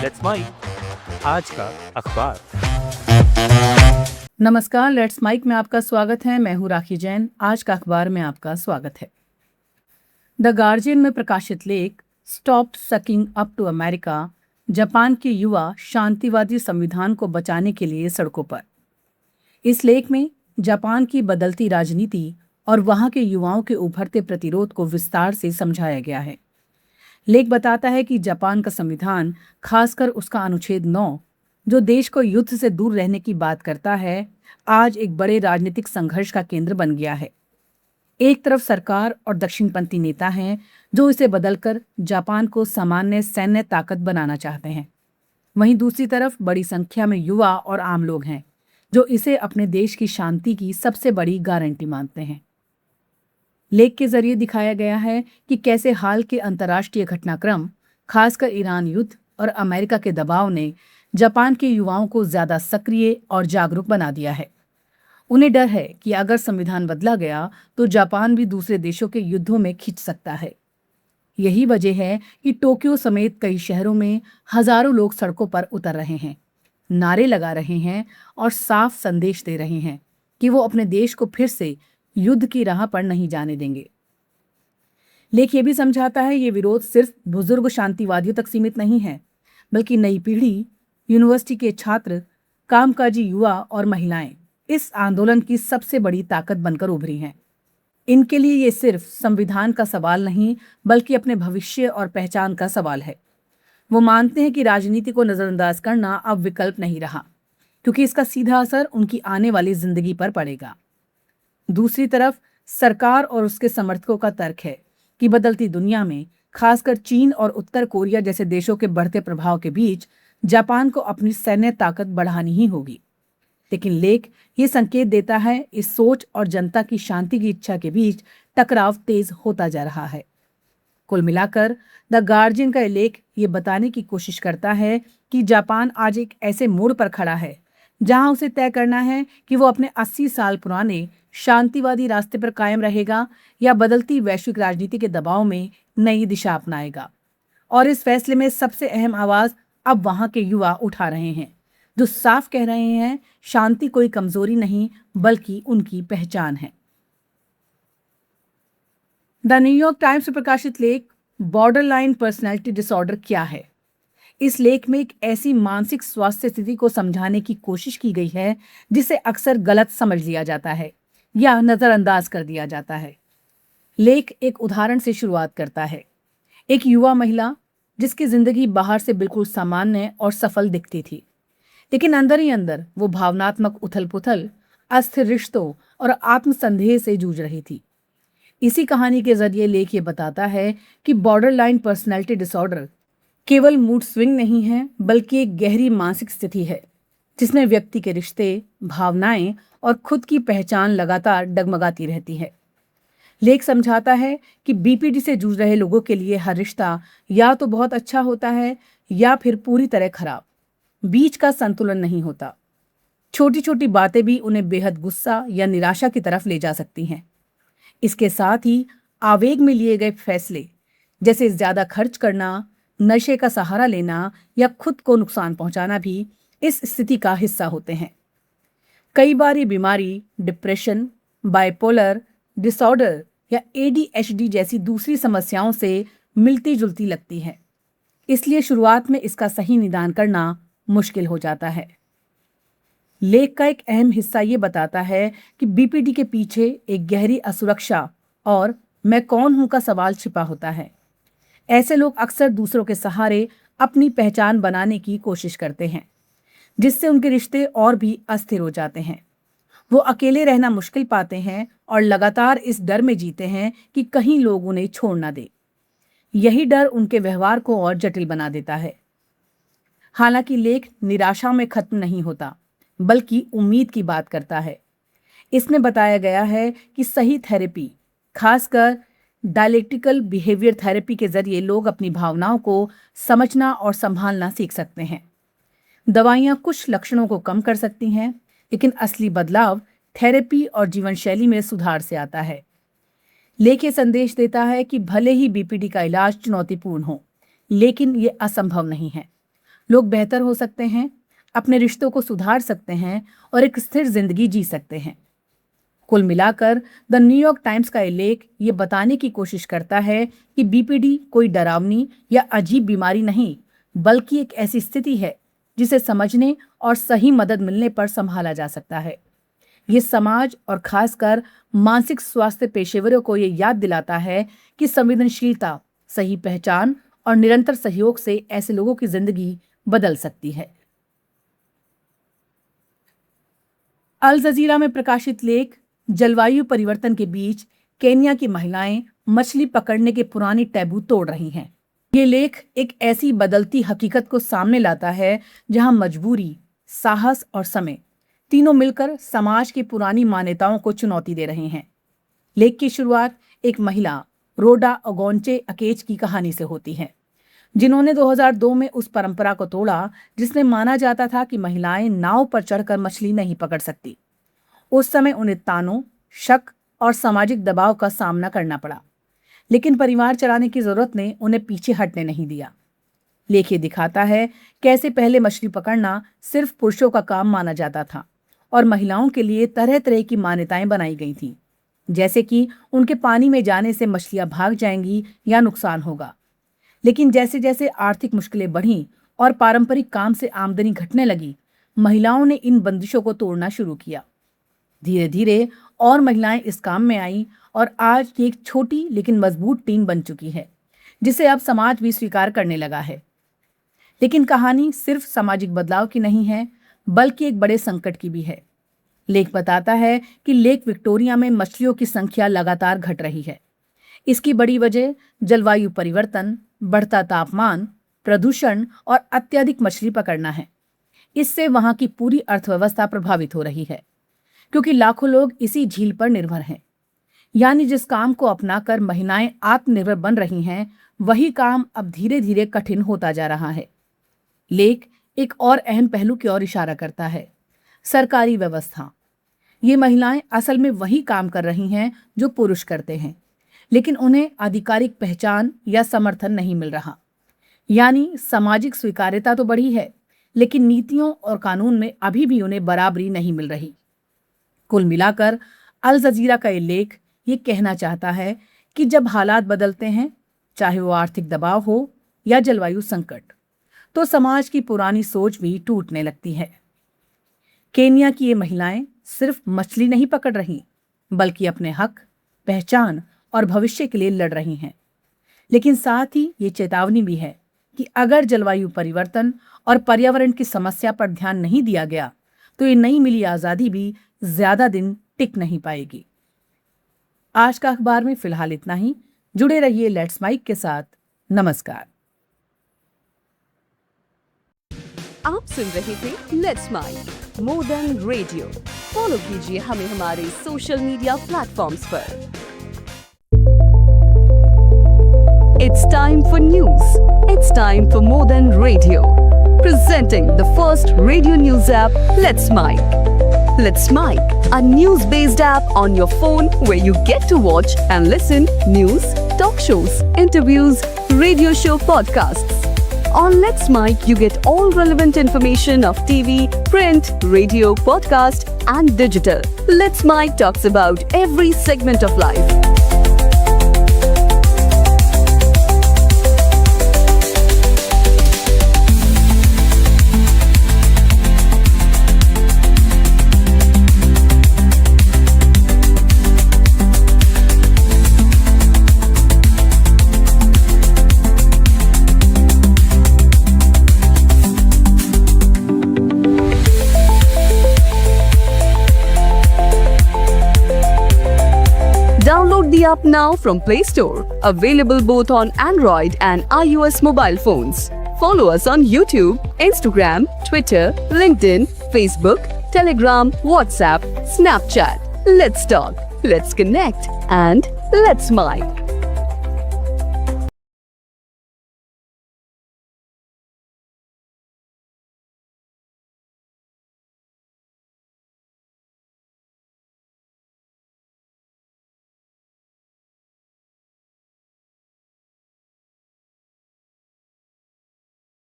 Let's mic आज का अखबार। नमस्कार, लेट्स माइक में आपका स्वागत है। मैं हूँ राखी जैन। आज का अखबार में आपका स्वागत है। द गार्जियन में प्रकाशित लेख stop sucking up to America, Japan के युवा शांतिवादी संविधान को बचाने के लिए सड़कों पर। इस लेख में जापान की बदलती राजनीति और वहां के युवाओं के उभरते प्रतिरोध को विस्तार से समझाया गया है। लेख बताता है कि जापान का संविधान, खासकर उसका अनुच्छेद 9, जो देश को युद्ध से दूर रहने की बात करता है, आज एक बड़े राजनीतिक संघर्ष का केंद्र बन गया है। एक तरफ सरकार और दक्षिणपंथी नेता हैं जो इसे बदलकर जापान को सामान्य सैन्य ताकत बनाना चाहते हैं। वहीं दूसरी तरफ बड़ी संख्या में युवा और आम लोग हैं जो इसे अपने देश की शांति की सबसे बड़ी गारंटी मानते हैं। लेख के जरिए दिखाया गया है कि कैसे हाल के अंतर्राष्ट्रीय घटनाक्रम, खासकर ईरान युद्ध और अमेरिका के दबाव ने जापान के युवाओं को ज्यादा सक्रिय और जागरूक बना दिया है। उन्हें डर है कि अगर संविधान बदला गया तो जापान भी दूसरे देशों के युद्धों में खिंच सकता है। यही वजह है कि टोक्यो समेत कई शहरों में हजारों लोग सड़कों पर उतर रहे हैं, नारे लगा रहे हैं और साफ संदेश दे रहे हैं कि वो अपने देश को फिर से युद्ध की राह पर नहीं जाने देंगे। लेख ये भी समझाता है ये विरोध सिर्फ बुजुर्ग शांतिवादियों तक सीमित नहीं है, बल्कि नई पीढ़ी, यूनिवर्सिटी के छात्र, कामकाजी युवा और महिलाएं इस आंदोलन की सबसे बड़ी ताकत बनकर उभरी हैं। इनके लिए ये सिर्फ संविधान का सवाल नहीं, बल्कि अपने भविष्य और पहचान का सवाल है। वो मानते हैं कि राजनीति को नजरअंदाज करना अब विकल्प नहीं रहा, क्योंकि इसका सीधा असर उनकी आने वाली जिंदगी पर पड़ेगा। दूसरी तरफ सरकार और उसके समर्थकों का तर्क है कि बदलती दुनिया में, खासकर चीन और उत्तर कोरिया जैसे देशों के बढ़ते प्रभाव के बीच, जापान को अपनी सैन्य ताकत बढ़ानी ही होगी। लेकिन लेख ये संकेत देता है इस सोच और जनता की शांति की इच्छा के बीच टकराव तेज होता जा रहा है। कुल मिलाकर द गार्जियन का लेख ये बताने की कोशिश करता है कि जापान आज एक ऐसे मोड़ पर खड़ा है जहां उसे तय करना है कि वो अपने 80 साल पुराने शांतिवादी रास्ते पर कायम रहेगा या बदलती वैश्विक राजनीति के दबाव में नई दिशा अपनाएगा। और इस फैसले में सबसे अहम आवाज अब वहां के युवा उठा रहे हैं, जो साफ कह रहे हैं शांति कोई कमजोरी नहीं, बल्कि उनकी पहचान है। द न्यूयॉर्क टाइम्स में प्रकाशित लेख बॉर्डर लाइन पर्सनैलिटी डिसऑर्डर क्या है। इस लेख में एक ऐसी मानसिक स्वास्थ्य स्थिति को समझाने की कोशिश की गई है जिसे अक्सर गलत समझ लिया जाता है या नजरअंदाज कर दिया जाता है। लेख एक उदाहरण से शुरुआत करता है। एक युवा महिला जिसकी जिंदगी बाहर से बिल्कुल सामान्य और सफल दिखती थी, लेकिन अंदर ही अंदर वो भावनात्मक उथल-पुथल, अस्थिर रिश्तों और आत्मसंदेह से जूझ रही थी। इसी कहानी के जरिए लेख ये बताता है कि बॉर्डर लाइन पर्सनैलिटी डिसऑर्डर केवल मूड स्विंग नहीं है, बल्कि एक गहरी मानसिक स्थिति है जिसमें व्यक्ति के रिश्ते, भावनाएं और खुद की पहचान लगातार डगमगाती रहती है। लेख समझाता है कि बीपीडी से जूझ रहे लोगों के लिए हर रिश्ता या तो बहुत अच्छा होता है या फिर पूरी तरह खराब। बीच का संतुलन नहीं होता। छोटी छोटी बातें भी उन्हें बेहद गुस्सा या निराशा की तरफ ले जा सकती हैं। इसके साथ ही आवेग में लिए गए फैसले, जैसे ज्यादा खर्च करना, नशे का सहारा लेना या खुद को नुकसान पहुंचाना, भी इस स्थिति का हिस्सा होते हैं। कई बार ये बीमारी डिप्रेशन, बाइपोलर डिसऑर्डर या एडीएचडी जैसी दूसरी समस्याओं से मिलती जुलती लगती है, इसलिए शुरुआत में इसका सही निदान करना मुश्किल हो जाता है। लेख का एक अहम हिस्सा ये बताता है कि बीपीडी के पीछे एक गहरी असुरक्षा और मैं कौन हूं का सवाल छिपा होता है। ऐसे लोग अक्सर दूसरों के सहारे अपनी पहचान बनाने की कोशिश करते हैं, जिससे उनके रिश्ते और भी अस्थिर हो जाते हैं। वो अकेले रहना मुश्किल पाते हैं और लगातार इस डर में जीते हैं कि कहीं लोग उन्हें छोड़ ना दे। यही डर उनके व्यवहार को और जटिल बना देता है। हालांकि लेख निराशा में खत्म नहीं होता, बल्कि उम्मीद की बात करता है। इसमें बताया गया है कि सही थेरेपी, खासकर डायलेक्टिकल बिहेवियर थेरेपी के जरिए लोग अपनी भावनाओं को समझना और संभालना सीख सकते हैं। दवाइयां कुछ लक्षणों को कम कर सकती हैं, लेकिन असली बदलाव थेरेपी और जीवन शैली में सुधार से आता है। लेख ये संदेश देता है कि भले ही बीपीडी का इलाज चुनौतीपूर्ण हो, लेकिन ये असंभव नहीं है। लोग बेहतर हो सकते हैं, अपने रिश्तों को सुधार सकते हैं और एक स्थिर जिंदगी जी सकते हैं। कुल मिलाकर द न्यूयॉर्क टाइम्स का ये लेख ये बताने की कोशिश करता है कि बीपीडी कोई डरावनी या अजीब बीमारी नहीं, बल्कि एक ऐसी स्थिति है जिसे समझने और सही मदद मिलने पर संभाला जा सकता है। ये समाज और खासकर मानसिक स्वास्थ्य पेशेवरों को ये याद दिलाता है कि संवेदनशीलता, सही पहचान और निरंतर सहयोग से ऐसे लोगों की जिंदगी बदल सकती है। अल जजीरा में प्रकाशित लेख जलवायु परिवर्तन के बीच केन्या की महिलाएं मछली पकड़ने के पुराने टैबू तोड़ रही हैं। ये लेख एक ऐसी बदलती हकीकत को सामने लाता है जहां मजबूरी, साहस और समय तीनों मिलकर समाज की पुरानी मान्यताओं को चुनौती दे रहे हैं। लेख की शुरुआत एक महिला रोडा ओगोनचे अकेच की कहानी से होती है, जिन्होंने 2002 में उस परंपरा को तोड़ा जिसमें माना जाता था कि महिलाएं नाव पर चढ़कर मछली नहीं पकड़ सकती। उस समय उन्हें तानों, शक और सामाजिक दबाव का सामना करना पड़ा, लेकिन परिवार चलाने की जरूरत ने उन्हें पीछे हटने नहीं दिया। लेख ये दिखाता है कैसे पहले मछली पकड़ना सिर्फ पुरुषों का काम माना जाता था और महिलाओं के लिए तरह तरह की मान्यताएं बनाई गई थीं, जैसे कि उनके पानी में जाने से मछलियां भाग जाएंगी या नुकसान होगा। लेकिन जैसे जैसे आर्थिक मुश्किलें बढ़ीं और पारंपरिक काम से आमदनी घटने लगी, महिलाओं ने इन बंदिशों को तोड़ना शुरू किया। धीरे धीरे और महिलाएं इस काम में आईं और आज की एक छोटी लेकिन मजबूत टीम बन चुकी है, जिसे अब समाज भी स्वीकार करने लगा है। लेकिन कहानी सिर्फ सामाजिक बदलाव की नहीं है, बल्कि एक बड़े संकट की भी है। लेख बताता है कि लेक विक्टोरिया में मछलियों की संख्या लगातार घट रही है। इसकी बड़ी वजह जलवायु परिवर्तन, बढ़ता तापमान, प्रदूषण और अत्यधिक मछली पकड़ना है। इससे वहां की पूरी अर्थव्यवस्था प्रभावित हो रही है, क्योंकि लाखों लोग इसी झील पर निर्भर हैं। यानी जिस काम को अपनाकर महिलाएं आत्मनिर्भर बन रही हैं, वही काम अब धीरे धीरे कठिन होता जा रहा है। लेख एक और अहम पहलू की ओर इशारा करता है, सरकारी व्यवस्था। ये महिलाएं असल में वही काम कर रही हैं जो पुरुष करते हैं, लेकिन उन्हें आधिकारिक पहचान या समर्थन नहीं मिल रहा। यानी सामाजिक स्वीकार्यता तो बढ़ी है, लेकिन नीतियों और कानून में अभी भी उन्हें बराबरी नहीं मिल रही। कुल मिलाकर अल जजीरा का ये लेख ये कहना चाहता है कि जब हालात बदलते हैं, चाहे वो आर्थिक दबाव हो या जलवायु संकट, तो समाज की पुरानी सोच भी टूटने लगती है। केन्या की ये महिलाएं सिर्फ मछली नहीं पकड़ रही, बल्कि अपने हक, पहचान और भविष्य के लिए लड़ रही हैं। लेकिन साथ ही ये चेतावनी भी है कि अगर जलवायु परिवर्तन और पर्यावरण की समस्या पर ध्यान नहीं दिया गया, तो ये नई मिली आजादी भी ज्यादा दिन टिक नहीं पाएगी। आज का अखबार में फिलहाल इतना ही। जुड़े रहिए लेट्स माइक के साथ। नमस्कार। आप सुन रहे थे let's make more than radio. Follow कीजिए हमें हमारे सोशल मीडिया प्लेटफॉर्म्स पर। It's time for news. It's time for more than radio. Presenting the first radio news app, Let's Mic. Let's Mic, a news-based app on your phone where you get to watch and listen news, talk shows, interviews, radio show podcasts. On Let's Mic, you get all relevant information of TV, print, radio, podcast, and digital. Let's Mic talks about every segment of life. Download the app now from Play Store. Available both on Android and iOS mobile phones. Follow us on YouTube, Instagram, Twitter, LinkedIn, Facebook, Telegram, WhatsApp, Snapchat. Let's talk, let's connect, and let's mic.